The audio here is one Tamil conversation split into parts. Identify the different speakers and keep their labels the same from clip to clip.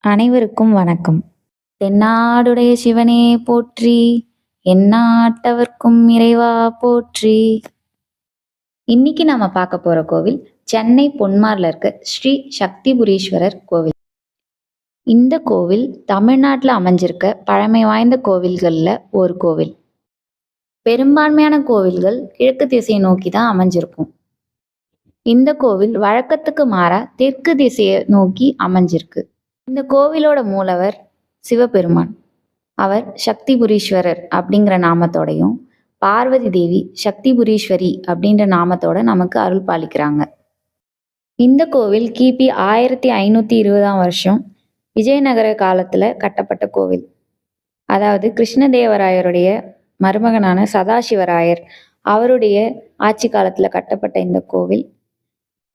Speaker 1: அனைவருக்கும் வணக்கம். தென்னாடுடைய சிவனே போற்றி, எந்நாட்டவர்க்கும் இறைவா போற்றி. இன்னைக்கு நாம பார்க்க போற கோவில் சென்னை பொன்மார்ல இருக்க ஸ்ரீ சக்திபுரீஸ்வரர் கோவில். இந்த கோவில் தமிழ்நாட்டில் அமைஞ்சிருக்க பழமை வாய்ந்த கோவில்கள்ல ஒரு கோவில். பெரும்பான்மையான கோவில்கள் கிழக்கு திசையை நோக்கி தான் அமைஞ்சிருக்கும். இந்த கோவில் வழக்கத்துக்கு மாறா தெற்கு திசையை நோக்கி அமைஞ்சிருக்கு. இந்த கோவிலோட மூலவர் சிவபெருமான். அவர் சக்திபுரீஸ்வரர் அப்படிங்கிற நாமத்தோடையும், பார்வதி தேவி சக்திபுரீஸ்வரி அப்படின்ற நாமத்தோட நமக்கு அருள் பாலிக்கிறாங்க. இந்த கோவில் கிபி 1520ஆம் வருஷம் விஜயநகர காலத்துல கட்டப்பட்ட கோவில். அதாவது கிருஷ்ணதேவராயருடைய மருமகனான சதாசிவராயர் அவருடைய ஆட்சி காலத்துல கட்டப்பட்ட இந்த கோவில்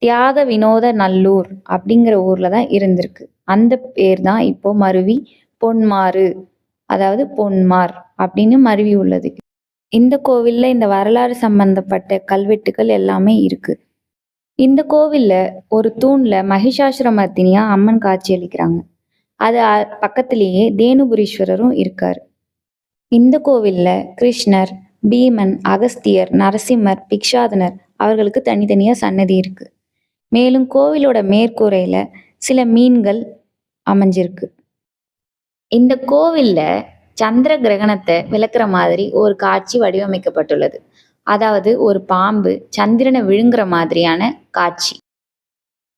Speaker 1: தியாக வினோத நல்லூர் அப்படிங்கிற ஊர்ல தான் இருந்திருக்கு. அந்த பேர் தான் இப்போ மருவி பொன்மாறு, அதாவது பொன்மார் அப்படின்னு மருவி உள்ளது. இந்த கோவில்ல இந்த வரலாறு சம்பந்தப்பட்ட கல்வெட்டுகள் எல்லாமே இருக்கு. இந்த கோவில்ல ஒரு தூண்ல மகிஷாசுரமர்த்தினியா அம்மன் காட்சி அளிக்கிறாங்க. அது பக்கத்திலேயே தேனுபுரீஸ்வரரும் இருக்காரு. இந்த கோவில்ல கிருஷ்ணர், பீமன், அகஸ்தியர், நரசிம்மர், பிக்ஷாதனர் அவர்களுக்கு தனித்தனியா சன்னதி இருக்கு. மேலும் கோவிலோட மேற்கூரையில சில மீன்கள் அமைஞ்சிருக்கு. இந்த கோவில்ல சந்திர கிரகணத்தை விளக்குற மாதிரி ஒரு காட்சி வடிவமைக்கப்பட்டுள்ளது. அதாவது ஒரு பாம்பு சந்திரனை விழுங்குற மாதிரியான காட்சி.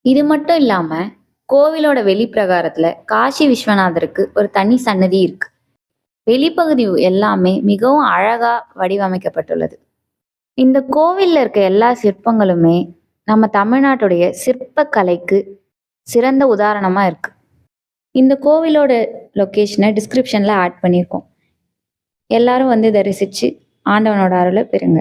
Speaker 1: இது மட்டும் இல்லாம கோவிலோட வெளிப்பிரகாரத்துல காசி விஸ்வநாதருக்கு ஒரு தனி சன்னதி இருக்கு. வெளிப்பகுதி எல்லாமே மிகவும் அழகா வடிவமைக்கப்பட்டுள்ளது. இந்த கோவில்ல இருக்க எல்லா சிற்பங்களுமே நம்ம தமிழ்நாட்டுடைய சிற்பக்கலைக்கு சிறந்த உதாரணமா இருக்கு. இந்த கோவிலோட லொக்கேஷனை டிஸ்கிரிப்ஷன்ல ஆட் பண்ணியிருக்கோம். எல்லாரும் வந்து தரிசிச்சு ஆண்டவனோட அருளை பெறுங்க.